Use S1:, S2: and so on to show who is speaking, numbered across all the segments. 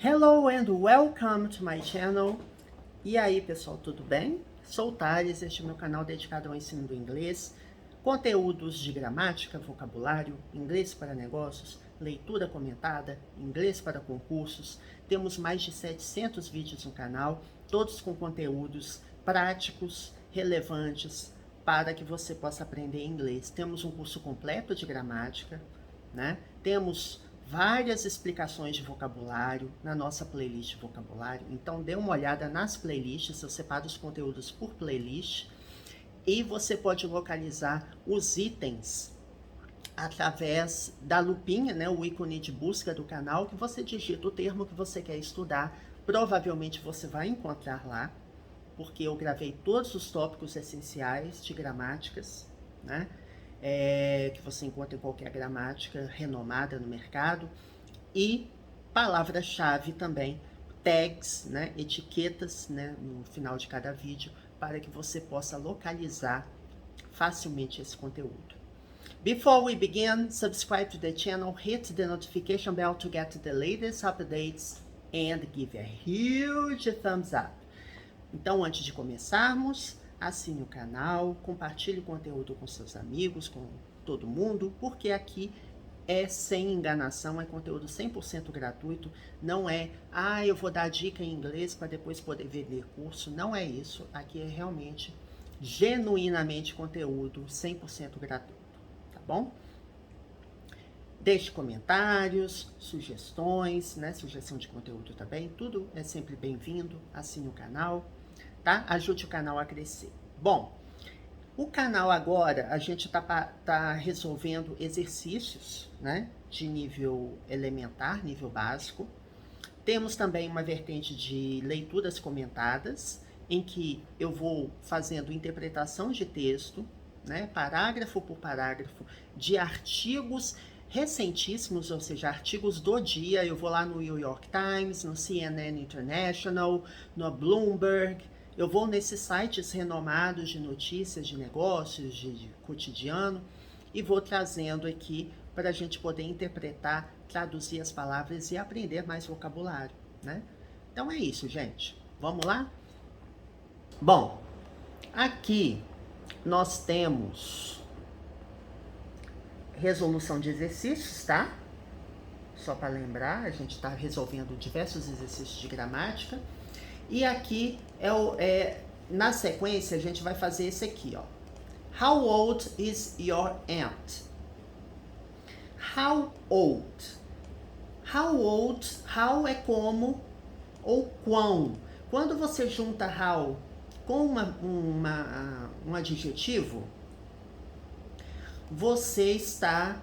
S1: Hello and welcome to my channel. E aí, pessoal, tudo bem? Sou o Thales, este é meu canal dedicado ao ensino do inglês, conteúdos de gramática, vocabulário, inglês para negócios, leitura comentada, inglês para concursos. Temos mais de 700 vídeos no canal, todos com conteúdos práticos, relevantes, para que você possa aprender inglês. Temos um curso completo de gramática, né? Temos várias explicações de vocabulário na nossa playlist de vocabulário. Então dê uma olhada nas playlists, eu separo os conteúdos por playlist e você pode localizar os itens através da lupinha, né, o ícone de busca do canal, que você digita o termo que você quer estudar. Provavelmente você vai encontrar lá, porque eu gravei todos os tópicos essenciais de gramáticas, né? Que você encontra em qualquer gramática renomada no mercado, e palavra-chave também, tags, né, etiquetas, né, no final de cada vídeo, para que você possa localizar facilmente esse conteúdo. Before we begin, subscribe to the channel, hit the notification bell to get the latest updates and give a huge thumbs up. Então, antes de começarmos, assine o canal, compartilhe o conteúdo com seus amigos, com todo mundo, porque aqui é sem enganação, é conteúdo 100% gratuito, não é, eu vou dar dica em inglês para depois poder vender curso, não é isso, aqui é realmente, genuinamente conteúdo 100% gratuito, tá bom? Deixe comentários, sugestões, né, sugestão de conteúdo também, tudo é sempre bem-vindo, assine o canal, tá? Ajude o canal a crescer. Bom, o canal agora, a gente tá resolvendo exercícios, né, de nível elementar, nível básico. Temos também uma vertente de leituras comentadas, em que eu vou fazendo interpretação de texto, né, parágrafo por parágrafo, de artigos recentíssimos, ou seja, artigos do dia. Eu vou lá no New York Times, no CNN International, no Bloomberg. Eu vou nesses sites renomados de notícias, de negócios, de cotidiano, e vou trazendo aqui para a gente poder interpretar, traduzir as palavras e aprender mais vocabulário, né? Então é isso, gente. Vamos lá? Bom, aqui nós temos resolução de exercícios, tá? Só para lembrar, a gente está resolvendo diversos exercícios de gramática. E aqui, na sequência, a gente vai fazer esse aqui, ó. How old is your aunt? How old? How old, how é como ou quão. Quando você junta how com um adjetivo, você está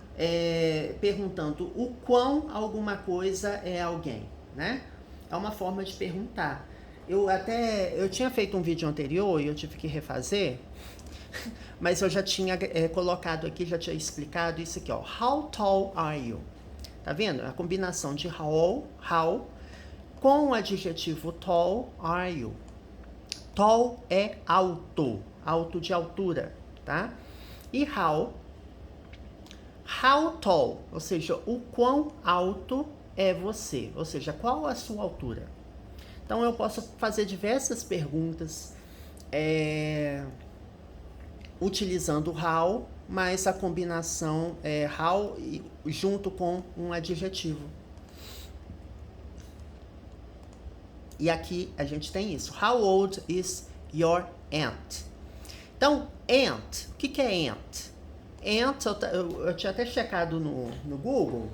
S1: perguntando o quão alguma coisa é alguém, né? É uma forma de perguntar. Eu tinha feito um vídeo anterior e eu tive que refazer, mas eu já tinha colocado aqui, já tinha explicado isso aqui, ó. How tall are you? Tá vendo? A combinação de how com o adjetivo tall, are you. Tall é alto, alto de altura, tá? E how tall, ou seja, o quão alto é você, ou seja, qual a sua altura. Então eu posso fazer diversas perguntas utilizando how, mas a combinação é how junto com um adjetivo. E aqui a gente tem isso. How old is your aunt? Então, aunt, o que é aunt? Aunt, eu tinha até checado no Google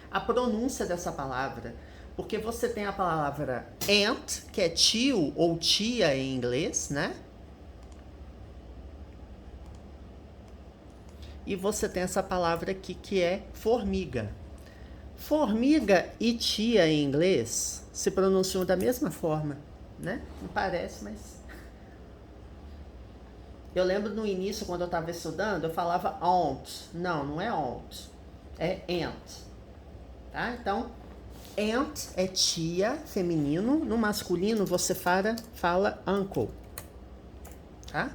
S1: a pronúncia dessa palavra, porque você tem a palavra aunt, que é tio ou tia em inglês, né? E você tem essa palavra aqui que é formiga. Formiga e tia em inglês se pronunciam da mesma forma, né? Não parece, mas... Eu lembro no início, quando eu estava estudando, eu falava aunt. Não é aunt. É aunt. Tá? Então, aunt é tia, feminino. No masculino, você fala uncle. Tá?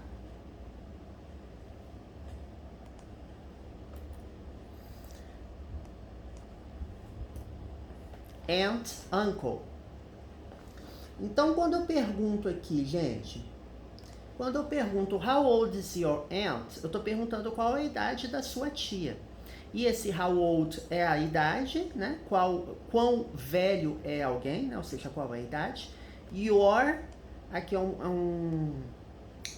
S1: aunt, uncle. Então, quando eu pergunto aqui, gente, quando eu pergunto how old is your aunt, eu estou perguntando qual é a idade da sua tia. E esse how old é a idade, né? Quão velho é alguém, né? Ou seja, qual é a idade. Your, aqui é um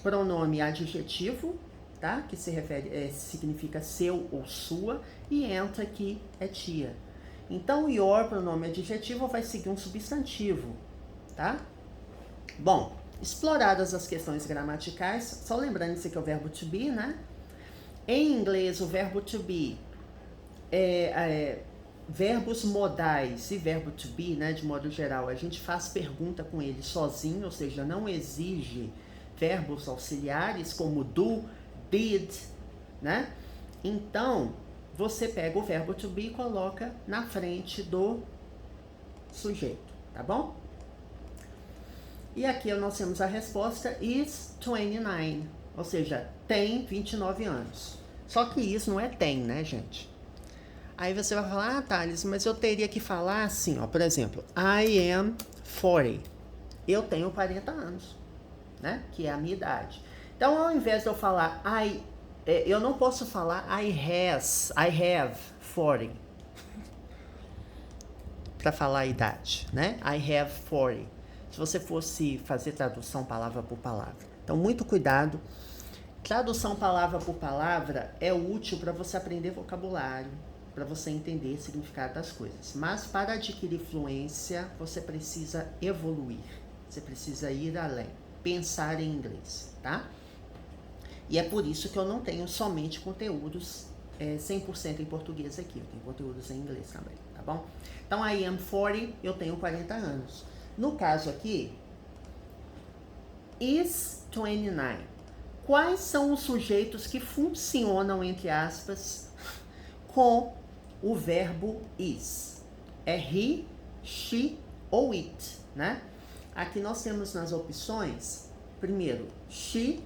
S1: pronome adjetivo, tá? Que se refere, significa seu ou sua. E aunt aqui é tia. Então, your, pronome adjetivo, vai seguir um substantivo, tá? Bom, exploradas as questões gramaticais, só lembrando isso aqui é o verbo to be, né? Em inglês, o verbo to be verbos modais e verbo to be, né, de modo geral, a gente faz pergunta com ele sozinho, ou seja, não exige verbos auxiliares como do, did, né? Então, você pega o verbo to be e coloca na frente do sujeito, tá bom? E aqui nós temos a resposta is 29, ou seja, tem 29 anos. Só que isso não é tem, né, gente? Aí você vai falar, ah, Thales, mas eu teria que falar assim, ó, por exemplo, I am 40. Eu tenho 40 anos, né? Que é a minha idade. Então, ao invés de eu falar eu não posso falar I have 40 para falar a idade, né? I have 40. Se você fosse fazer tradução palavra por palavra. Então, muito cuidado. Tradução palavra por palavra é útil para você aprender vocabulário, para você entender o significado das coisas. Mas para adquirir fluência, você precisa evoluir. Você precisa ir além, pensar em inglês, tá? E é por isso que eu não tenho somente conteúdos 100% em português aqui. Eu tenho conteúdos em inglês também, tá bom? Então, I am 40, eu tenho 40 anos. No caso aqui, is 29. Quais são os sujeitos que funcionam, entre aspas, com o verbo is? É he, she ou it, né? Aqui nós temos nas opções, primeiro, she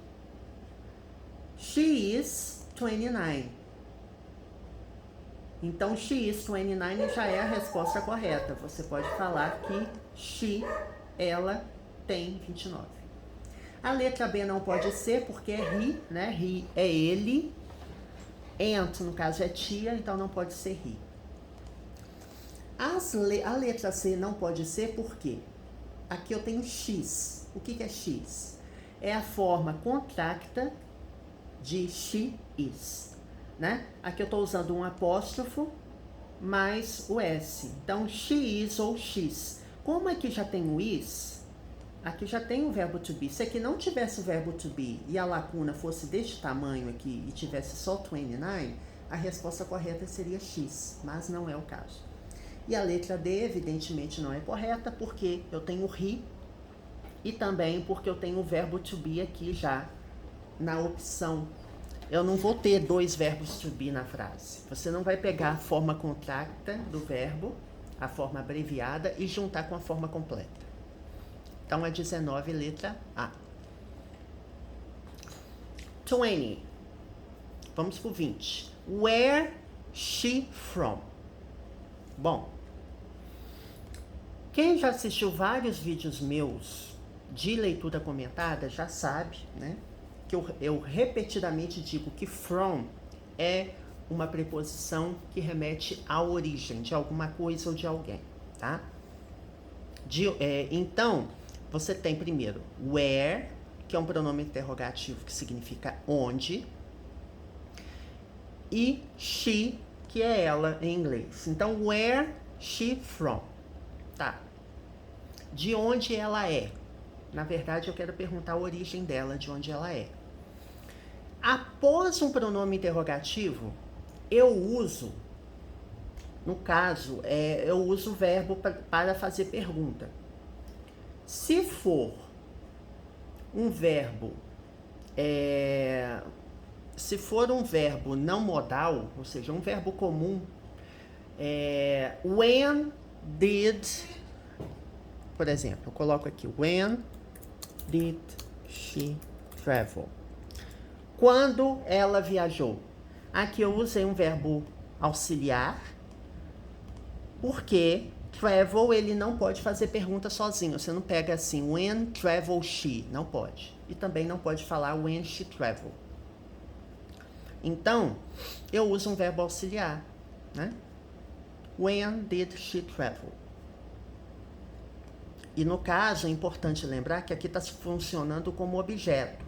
S1: is 29. Então, she is 29 já é a resposta correta. Você pode falar que she, ela, tem 29. A letra B não pode ser porque é he, né? He é ele. Aunt, no caso, é tia, então não pode ser he. A letra C não pode ser porque aqui eu tenho x. O que é x? É a forma contracta de she is, né? Aqui eu estou usando um apóstrofo mais o S. Então, she is ou x. Como aqui já tem o is, aqui já tem o verbo to be. Se aqui não tivesse o verbo to be e a lacuna fosse deste tamanho aqui e tivesse só 29, a resposta correta seria x, mas não é o caso. E a letra D, evidentemente, não é correta, porque eu tenho he e também porque eu tenho o verbo to be aqui já na opção. Eu não vou ter dois verbos to be na frase. Você não vai pegar a forma contracta do verbo, a forma abreviada, e juntar com a forma completa. Então, é 19, letra A. 20. Vamos pro 20. Where she from? Bom, quem já assistiu vários vídeos meus de leitura comentada já sabe, né? Que eu repetidamente digo que from é uma preposição que remete à origem de alguma coisa ou de alguém, tá? Então, você tem primeiro where, que é um pronome interrogativo que significa onde, e she, que é ela em inglês. Então, where she from? Tá. De onde ela é? Na verdade, eu quero perguntar a origem dela, de onde ela é. Após um pronome interrogativo, eu uso, no caso, eu uso o verbo para fazer pergunta. Se for um verbo, não modal, ou seja, um verbo comum, when did, por exemplo, eu coloco aqui, when did she travel? Quando ela viajou? Aqui eu usei um verbo auxiliar, porque travel, ele não pode fazer pergunta sozinho. Você não pega assim, when travel she. Não pode. E também não pode falar when she travel. Então, eu uso um verbo auxiliar, né? When did she travel? E no caso, é importante lembrar que aqui está funcionando como objeto.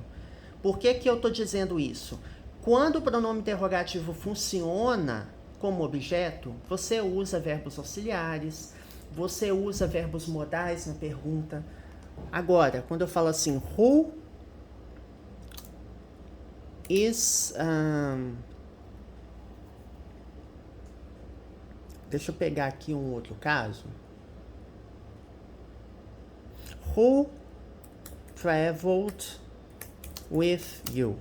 S1: Por que que eu estou dizendo isso? Quando o pronome interrogativo funciona como objeto, você usa verbos auxiliares, você usa verbos modais na pergunta. Agora, quando eu falo assim, who is... deixa eu pegar aqui um outro caso. Who traveled with you?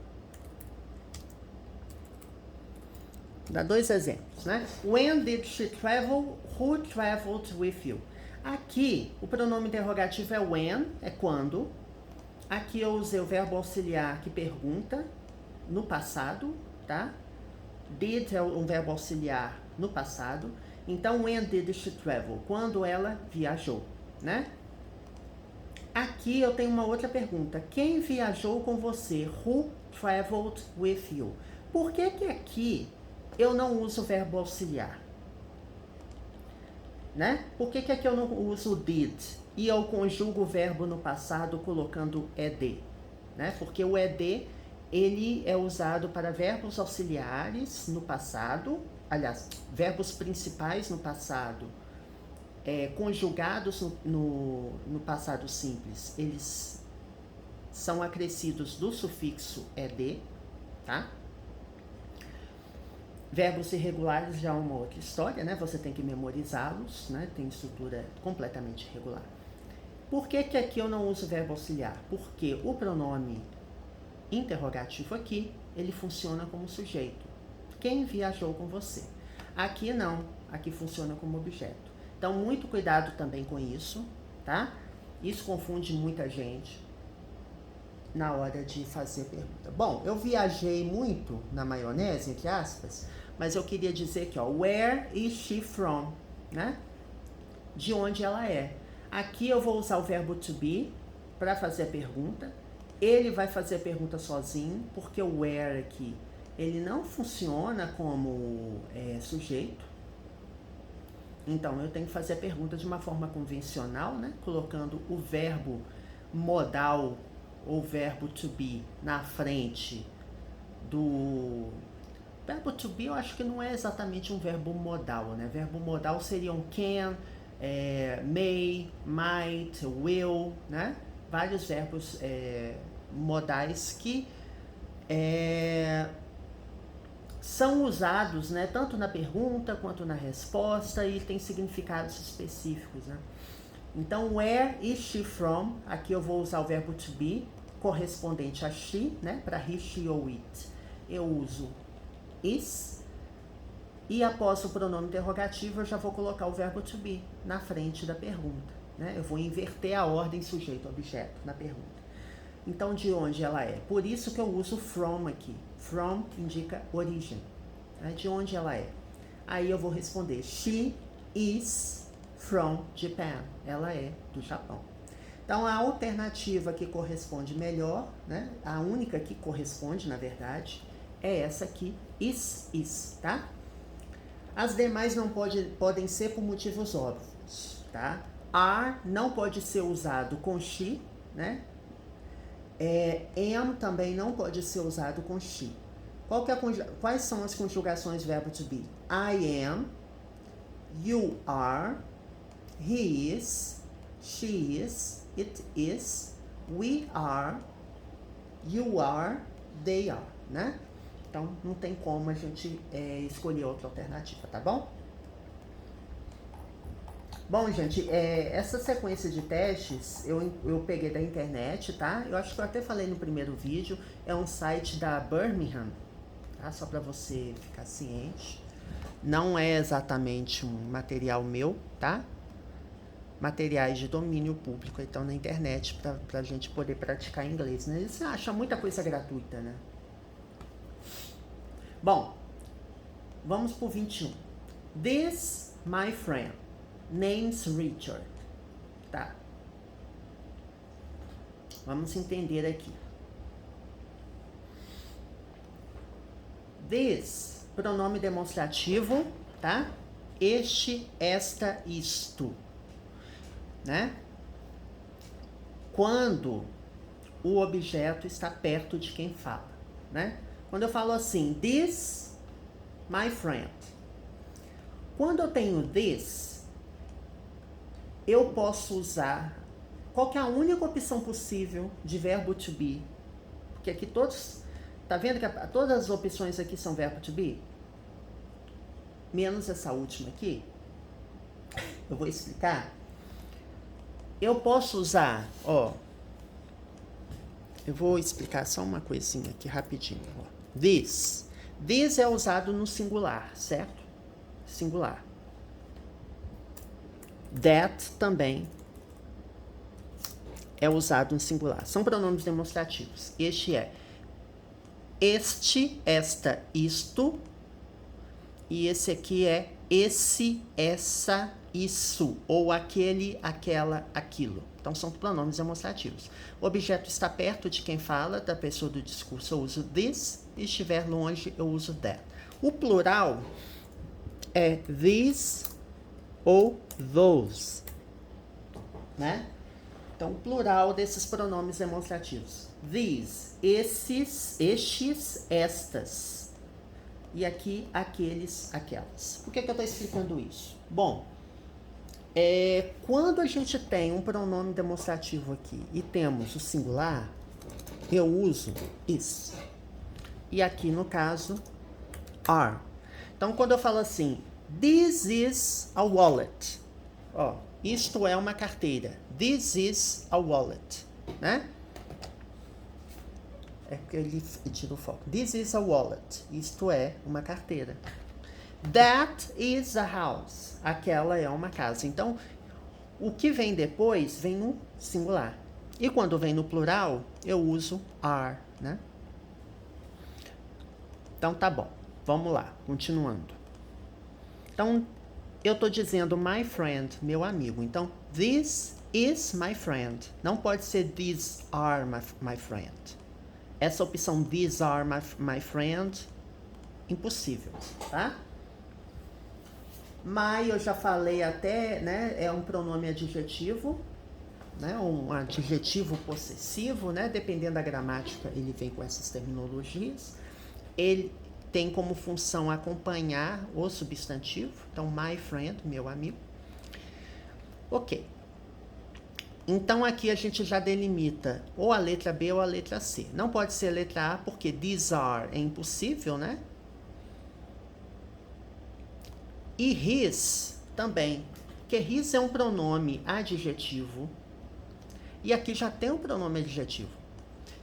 S1: Dá dois exemplos, né? When did she travel? Who traveled with you? Aqui, o pronome interrogativo é when, é quando. Aqui eu usei o verbo auxiliar que pergunta, no passado, tá? Did é um verbo auxiliar no passado. Então, when did she travel? Quando ela viajou, né? Aqui eu tenho uma outra pergunta. Quem viajou com você? Who traveled with you? Por que que aqui eu não uso o verbo auxiliar? Né? Por que que aqui eu não uso did? E eu conjugo o verbo no passado colocando ed? Né? Porque o ed, ele é usado para verbos auxiliares no passado, aliás, verbos principais no passado, conjugados no passado simples, eles são acrescidos do sufixo ed, tá? Verbos irregulares já é uma outra história, né? Você tem que memorizá-los, né? Tem estrutura completamente irregular. Por que que aqui eu não uso verbo auxiliar? Porque o pronome interrogativo aqui, ele funciona como sujeito. Quem viajou com você? Aqui não, aqui funciona como objeto. Então, muito cuidado também com isso, tá? Isso confunde muita gente na hora de fazer pergunta. Bom, eu viajei muito na maionese, entre aspas, mas eu queria dizer que, ó, where is she from, né? De onde ela é. Aqui eu vou usar o verbo to be para fazer a pergunta. Ele vai fazer a pergunta sozinho, porque o where aqui, ele não funciona como sujeito. Então, eu tenho que fazer a pergunta de uma forma convencional, né? Colocando o verbo modal ou verbo to be na frente do... Verbo to be eu acho que não é exatamente um verbo modal, né? Verbo modal seriam can, may, might, will, né? Vários verbos modais que são usados, né, tanto na pergunta quanto na resposta e tem significados específicos, né? Então, where is she from? Aqui eu vou usar o verbo to be, correspondente a she, né, para he, she ou it. Eu uso is, e após o pronome interrogativo eu já vou colocar o verbo to be na frente da pergunta, né? Eu vou inverter a ordem sujeito-objeto na pergunta. Então, de onde ela é? Por isso que eu uso from aqui. From indica origem, né? De onde ela é. Aí eu vou responder, she is from Japan. Ela é do Japão. Então, a alternativa que corresponde melhor, né? A única que corresponde, na verdade, é essa aqui, is, tá? As demais não podem ser por motivos óbvios, tá? Are não pode ser usado com she, né? Am também não pode ser usado com she. Quais são as conjugações verbo to be? I am, you are, he is, she is, it is, we are, you are, they are, né? Então, não tem como a gente escolher outra alternativa, tá bom? Bom, gente, essa sequência de testes eu peguei da internet, tá? Eu acho que eu até falei no primeiro vídeo, é um site da Birmingham, tá? Só para você ficar ciente. Não é exatamente um material meu, tá? Materiais de domínio público, então na internet, pra gente poder praticar inglês, né? Você acha muita coisa gratuita, né? Bom, vamos pro 21. This, my friend. Name's Richard. Tá. Vamos entender aqui. This, pronome demonstrativo, tá? Este, esta, isto, né? Quando o objeto está perto de quem fala, né? Quando eu falo assim, this, my friend. Quando eu tenho this, eu posso usar qual que é a única opção possível de verbo to be. Porque aqui todos, tá vendo que todas as opções aqui são verbo to be? Menos essa última aqui. Eu vou explicar. Eu posso usar, ó. Eu vou explicar só uma coisinha aqui rapidinho. Ó. This. This é usado no singular, certo? Singular. That também é usado no singular. São pronomes demonstrativos. Este é este, esta, isto. E esse aqui é esse, essa, isso. Ou aquele, aquela, aquilo. Então, são pronomes demonstrativos. O objeto está perto de quem fala, da pessoa do discurso, eu uso this. E estiver longe, eu uso that. O plural é these ou those, né? Então, o plural desses pronomes demonstrativos. These, esses, estes, estas. E aqui, aqueles, aquelas. Por que eu estou explicando isso? Bom, quando a gente tem um pronome demonstrativo aqui e temos o singular, eu uso is. E aqui, no caso, are. Então, quando eu falo assim, this is a wallet. Ó, isto é uma carteira. This is a wallet, né? É porque ele tira o foco. This is a wallet. Isto é uma carteira. That is a house. Aquela é uma casa. Então, o que vem depois vem no singular. E quando vem no plural, eu uso are, né? Então, tá bom. Vamos lá, continuando. Então, eu tô dizendo my friend, meu amigo. Então, this is my friend. Não pode ser these are my friend. Essa opção these are my friend, impossível, tá? My, eu já falei até, né? É um pronome adjetivo, né? Um adjetivo possessivo, né? Dependendo da gramática, ele vem com essas terminologias. Ele tem como função acompanhar o substantivo. Então, my friend, meu amigo. Ok. Então, aqui a gente já delimita ou a letra B ou a letra C. Não pode ser a letra A, porque these are é impossível, né? E his também. Porque his é um pronome adjetivo. E aqui já tem um pronome adjetivo.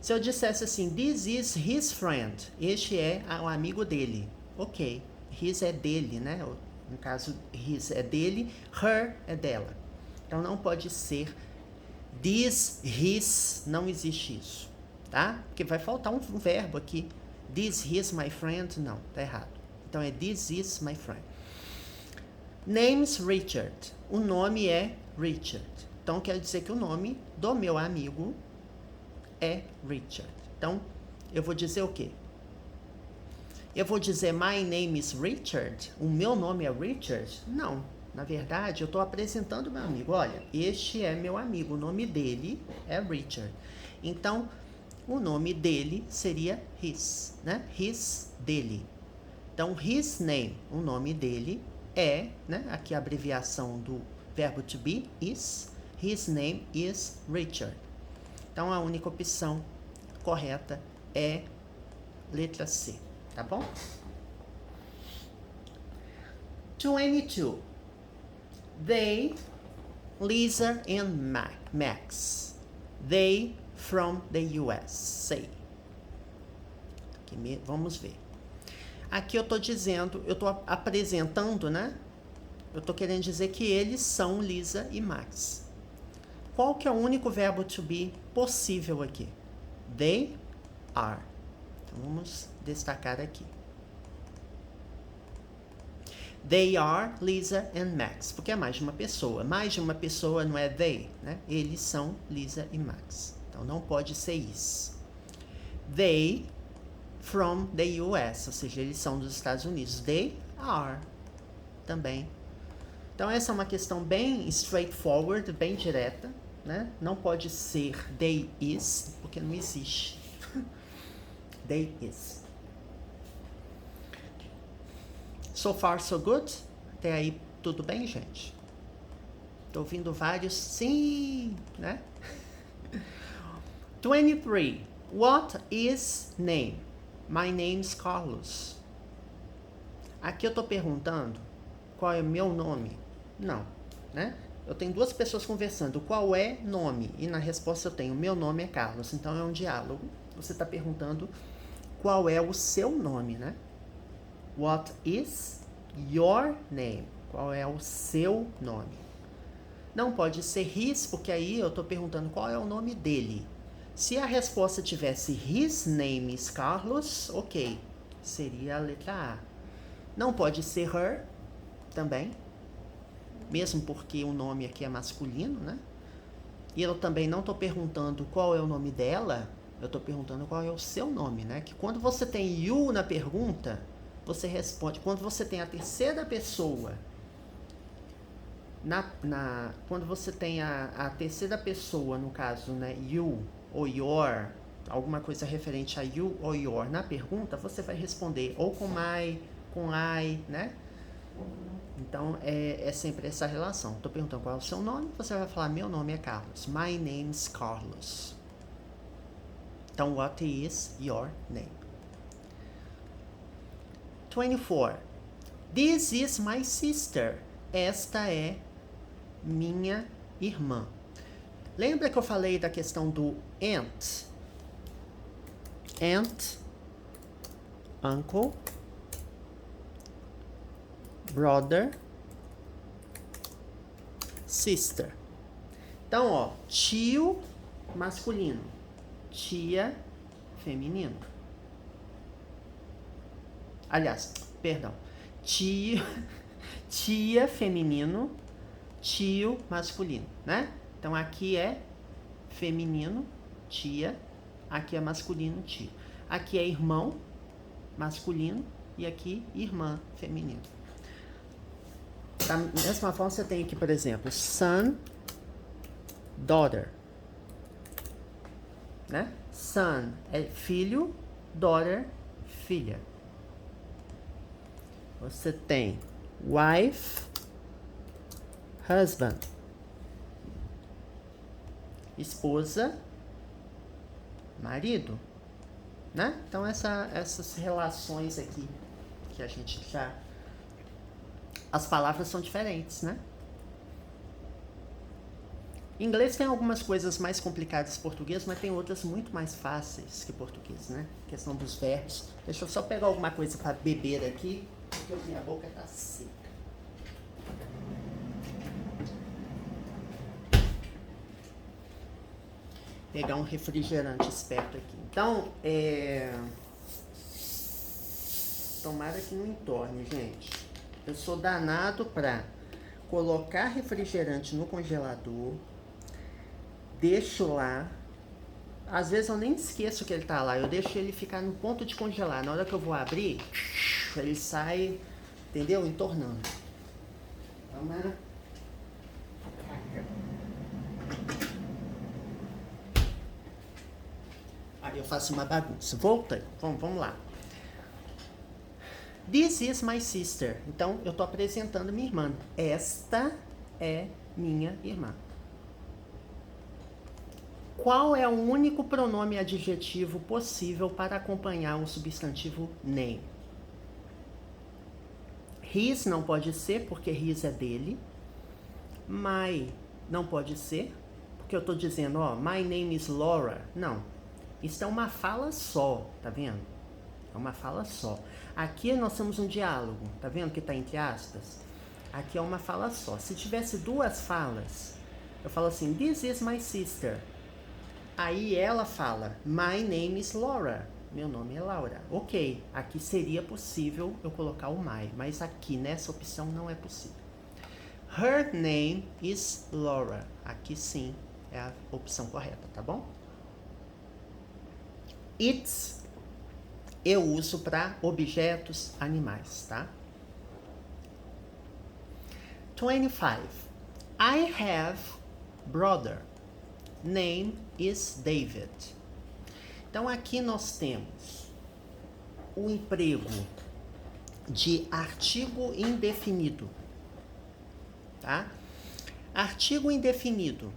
S1: Se eu dissesse assim, this is his friend. Este é o amigo dele. Ok. His é dele, né? No caso, his é dele, her é dela. Então, não pode ser this, his, não existe isso, tá? Porque vai faltar um verbo aqui. This is my friend, não, tá errado. Então, é this is my friend. Name's Richard. O nome é Richard. Então, quer dizer que o nome do meu amigo é Richard. Então, eu vou dizer o quê? Eu vou dizer my name is Richard? O meu nome é Richard? Não. Na verdade, eu estou apresentando meu amigo. Olha, este é meu amigo. O nome dele é Richard. Então, o nome dele seria his, né? His, dele. Então, his name, o nome dele é, né? Aqui a abreviação do verbo to be, is. His name is Richard. Então, a única opção correta é letra C, tá bom? 22. They, Lisa and Max. They from the USA. Aqui, vamos ver. Aqui eu tô dizendo, eu tô apresentando, né? Eu tô querendo dizer que eles são Lisa e Max. Qual que é o único verbo to be possível aqui? They are. Então, vamos destacar aqui. They are Lisa and Max, porque é mais de uma pessoa. Mais de uma pessoa não é they, né? Eles são Lisa e Max. Então não pode ser is. They from the US, ou seja, eles são dos Estados Unidos. They are também. Então essa é uma questão bem straightforward, bem direta, né? Não pode ser they is, porque não existe. They is. So far, so good? Até aí, tudo bem, gente? Tô ouvindo vários sim, né? 23. What is name? My name's Carlos. Aqui eu tô perguntando qual é o meu nome. Não, né? Eu tenho duas pessoas conversando. Qual é nome? E na resposta eu tenho, meu nome é Carlos. Então é um diálogo. Você está perguntando qual é o seu nome, né? What is your name? Qual é o seu nome? Não pode ser his, porque aí eu estou perguntando qual é o nome dele. Se a resposta tivesse his name is Carlos, ok. Seria a letra A. Não pode ser her, também. Mesmo porque o nome aqui é masculino, né? E eu também não estou perguntando qual é o nome dela, eu estou perguntando qual é o seu nome, né? Que quando você tem you na pergunta, você responde. Quando você tem a terceira pessoa, quando você tem a terceira pessoa, no caso, né? You ou your, alguma coisa referente a you ou your na pergunta, você vai responder ou com my, com I, né? Então, é sempre essa relação. Estou perguntando qual é o seu nome, você vai falar, meu nome é Carlos. My name's Carlos. Então, what is your name? 24. This is my sister. Esta é minha irmã. Lembra que eu falei da questão do aunt? Aunt, uncle, brother, sister. Então, ó, tio masculino, tia feminino. Aliás, perdão. Tia feminino, tio masculino, né? Então aqui é feminino, tia, aqui é masculino, tio. Aqui é irmão masculino e aqui irmã feminino. Da mesma forma, você tem aqui, por exemplo, son, daughter, né? Son é filho, daughter, filha. Você tem wife, husband, esposa, marido, né? Então essas relações aqui que a gente já... As palavras são diferentes, né? Em inglês tem algumas coisas mais complicadas que português, mas tem outras muito mais fáceis que português, né? A questão dos verbos. Deixa eu só pegar alguma coisa para beber aqui, porque minha boca tá seca. Pegar um refrigerante esperto aqui. Então, tomara que não entorne, gente. Eu sou danado pra colocar refrigerante no congelador, deixo lá. Às vezes eu nem esqueço que ele tá lá, eu deixo ele ficar no ponto de congelar. Na hora que eu vou abrir, ele sai, entendeu? Entornando. Tomara. Aí eu faço uma bagunça. Voltei. Vamos lá. This is my sister. Então, eu tô apresentando minha irmã. Esta é minha irmã. Qual é o único pronome adjetivo possível para acompanhar o substantivo name? His não pode ser, porque his é dele. My não pode ser, porque eu tô dizendo, ó, my name is Laura. Não. Isso é uma fala só, tá vendo? É uma fala só. Aqui nós temos um diálogo, tá vendo que tá entre aspas? Aqui é uma fala só. Se tivesse duas falas, eu falo assim, this is my sister. Aí ela fala, my name is Laura. Meu nome é Laura. Ok, aqui seria possível eu colocar o my, mas aqui nessa opção não é possível. Her name is Laura. Aqui sim é a opção correta, tá bom? It's eu uso para objetos animais, tá? 25. I have brother. Name is David. Então aqui nós temos o emprego de artigo indefinido, tá? Artigo indefinido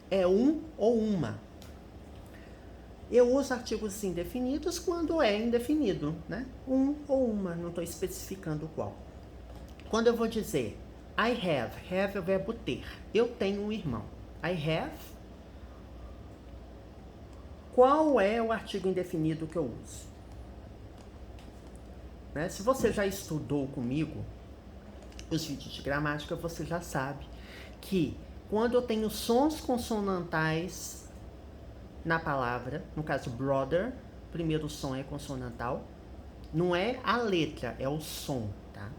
S1: é um ou uma. Eu uso artigos indefinidos quando é indefinido, né? Um ou uma, não estou especificando qual. Quando eu vou dizer I have é o verbo ter. Eu tenho um irmão. I have. Qual é o artigo indefinido que eu uso? Né? Se você já estudou comigo os vídeos de gramática, você já sabe que quando eu tenho sons consonantais na palavra, no caso brother, o primeiro som é consonantal, não é a letra, é o som, tá?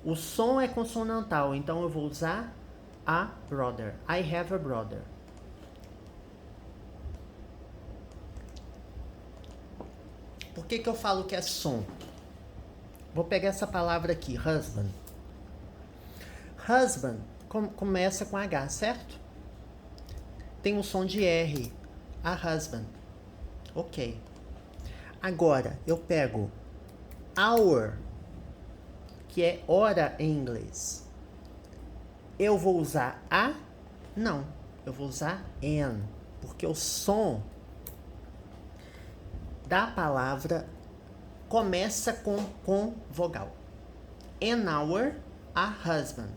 S1: O som é consonantal, então eu vou usar a brother. I have a brother. Por que eu falo que é som? Vou pegar essa palavra aqui, husband. Husband começa com H, certo? Tem um som de R. A husband. Ok. Agora, eu pego hour, que é hora em inglês. Eu vou usar a? Não. Eu vou usar an, porque o som da palavra começa com vogal. An hour, a husband.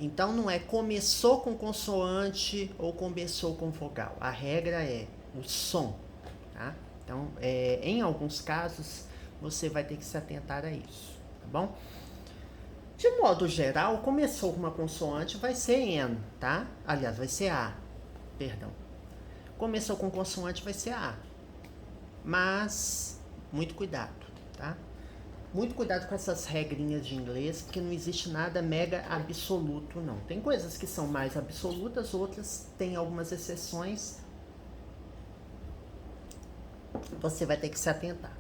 S1: Então não é começou com consoante ou começou com vogal. A regra é o som, tá? Então, em alguns casos, você vai ter que se atentar a isso, tá bom? De modo geral, começou com uma consoante, vai ser N, tá? Aliás, vai ser A, perdão. Começou com consoante, vai ser A. Mas, muito cuidado, tá? Muito cuidado com essas regrinhas de inglês, porque não existe nada mega absoluto, não. Tem coisas que são mais absolutas, outras têm algumas exceções. Você vai ter que se atentar.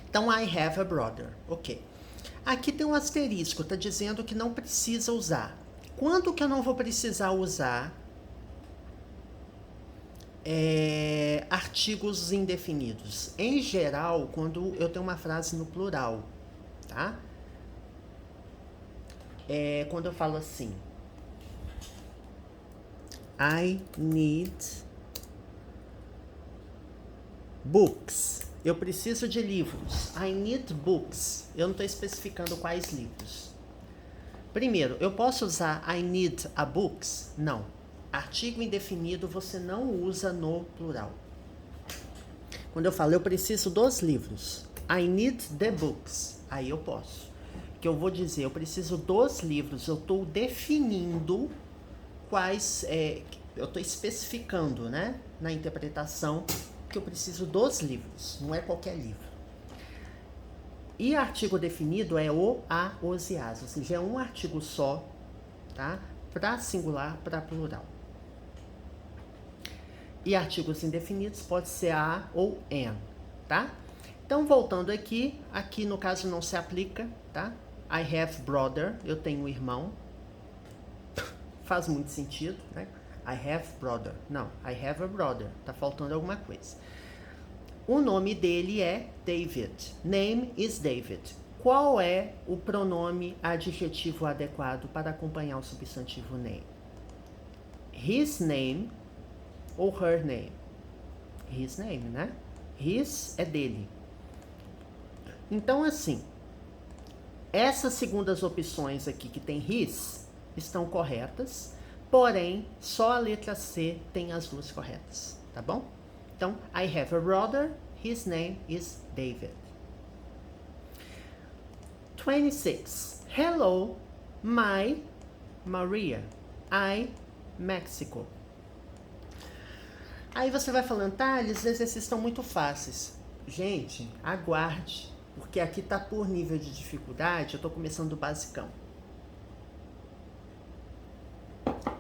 S1: Então, I have a brother. Ok. Aqui tem um asterisco, tá dizendo que não precisa usar. Quando que eu não vou precisar usar artigos indefinidos? Em geral, quando eu tenho uma frase no plural, tá? Quando eu falo assim, I need books. Eu preciso de livros. I need books. Eu não estou especificando quais livros. Primeiro, eu posso usar I need a books? Não. Artigo indefinido você não usa no plural. Quando eu falo eu preciso dos livros, I need the books, aí eu posso. Que eu vou dizer, eu preciso dos livros, eu estou definindo quais, eu estou especificando, né, na interpretação que eu preciso dos livros, não é qualquer livro. E artigo definido é o, a, os e as, ou seja, é um artigo só, tá? Para singular, para plural. E artigos indefinidos pode ser a ou an, tá? Então, voltando aqui no caso não se aplica, tá? I have brother, eu tenho um irmão. Faz muito sentido, né? I have brother. Não, I have a brother. Tá faltando alguma coisa. O nome dele é David. Name is David. Qual é o pronome adjetivo adequado para acompanhar o substantivo name? His name ou her name? His name, né? His é dele. Então, assim, essas segundas opções aqui que tem his estão corretas, porém, só a letra C tem as duas corretas, tá bom? Então, I have a brother, his name is David. 26. Hello, my Maria. I, Mexico. Aí você vai falando, Thales, os exercícios estão muito fáceis. Gente, aguarde, porque aqui tá por nível de dificuldade, eu tô começando do basicão.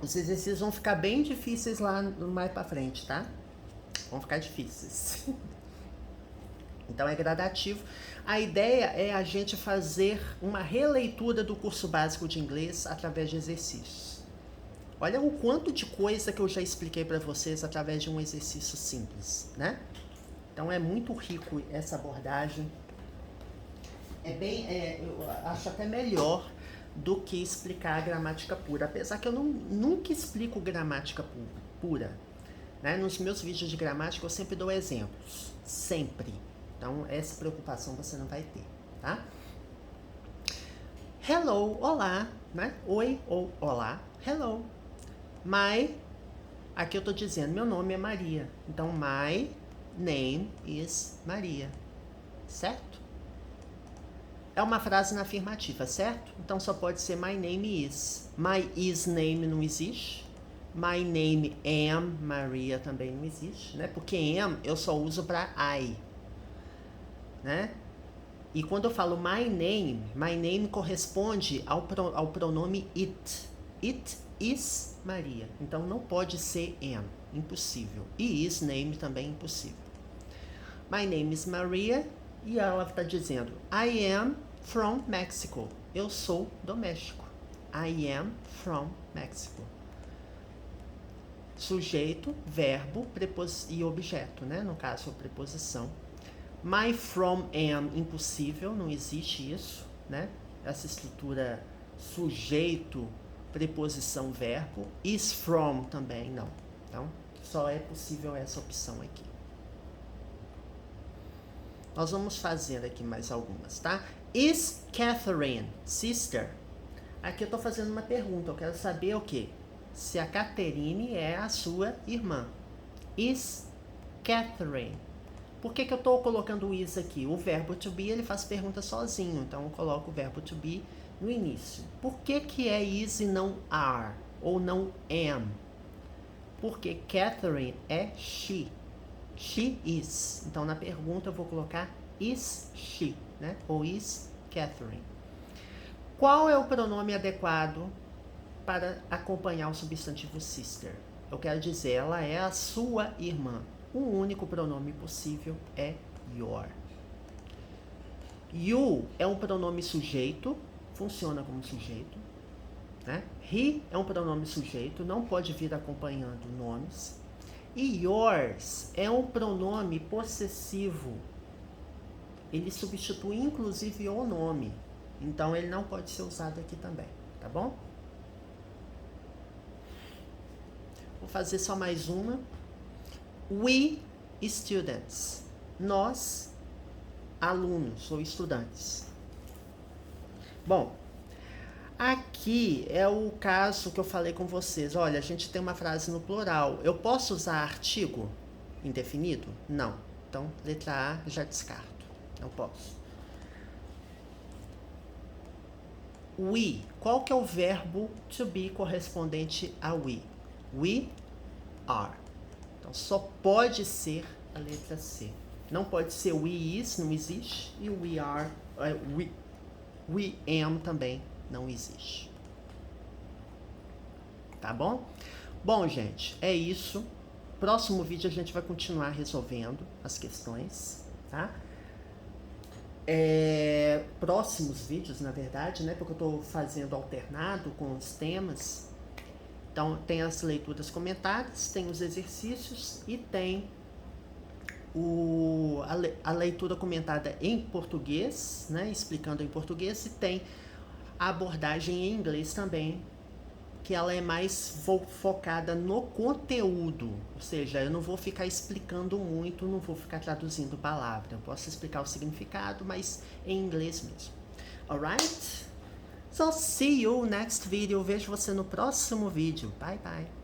S1: Os exercícios vão ficar bem difíceis lá mais pra frente, tá? Vão ficar difíceis. Então é gradativo. A ideia é a gente fazer uma releitura do curso básico de inglês através de exercícios. Olha o quanto de coisa que eu já expliquei para vocês através de um exercício simples, né? Então é muito rico essa abordagem. Eu acho até melhor do que explicar a gramática pura, apesar que eu nunca explico gramática pura. Né? Nos meus vídeos de gramática eu sempre dou exemplos, sempre. Então essa preocupação você não vai ter, tá? Hello, olá, né? Oi ou olá, hello. Aqui eu tô dizendo, meu nome é Maria. Então, my name is Maria, certo? É uma frase na afirmativa, certo? Então só pode ser my name is. My is name não existe. My name am Maria também não existe, né? Porque am eu só uso para I, né? E quando eu falo my name corresponde ao pronome it. It is Maria. Então não pode ser am, impossível. E is name também impossível. My name is Maria e ela está dizendo I am from Mexico. Eu sou do México. I am from Mexico. Sujeito, verbo, e objeto, né? No caso, a preposição. My from am, impossível, não existe isso, né? Essa estrutura sujeito, preposição, verbo. Is from também não. Então, só é possível essa opção aqui. Nós vamos fazer aqui mais algumas, tá? Is Catherine sister? Aqui eu tô fazendo uma pergunta, eu quero saber o quê? Se a Catherine é a sua irmã. Is Catherine. Por que eu estou colocando o is aqui? O verbo to be, ele faz pergunta sozinho, então eu coloco o verbo to be no início. Por que é is e não are? Ou não am? Porque Catherine é she. She is. Então na pergunta eu vou colocar is she, né? Ou is Catherine. Qual é o pronome adequado para acompanhar o substantivo sister? Eu quero dizer, ela é a sua irmã. O único pronome possível é your. You é um pronome sujeito, funciona como sujeito, né? He é um pronome sujeito, não pode vir acompanhando nomes. E yours é um pronome possessivo. Ele substitui inclusive o nome. Então ele não pode ser usado aqui também, tá bom? Vou fazer só mais uma. We students. Nós, alunos ou estudantes. Bom, aqui é o caso que eu falei com vocês. Olha, a gente tem uma frase no plural. Eu posso usar artigo indefinido? Não. Então, letra A, já descarto. Não posso. We. Qual que é o verbo to be correspondente a we? We are. Então, só pode ser a letra C. Não pode ser we is, não existe. E we are, we am também não existe. Tá bom? Bom, gente, é isso. Próximo vídeo a gente vai continuar resolvendo as questões, tá? Próximos vídeos, na verdade, né? Porque eu tô fazendo alternado com os temas. Então, tem as leituras comentadas, tem os exercícios e tem a leitura comentada em português, né, explicando em português, e tem a abordagem em inglês também, que ela é mais focada no conteúdo, ou seja, eu não vou ficar explicando muito, não vou ficar traduzindo palavra, eu posso explicar o significado, mas em inglês mesmo. Alright? So, see you next video. Vejo você no próximo vídeo. Bye, bye.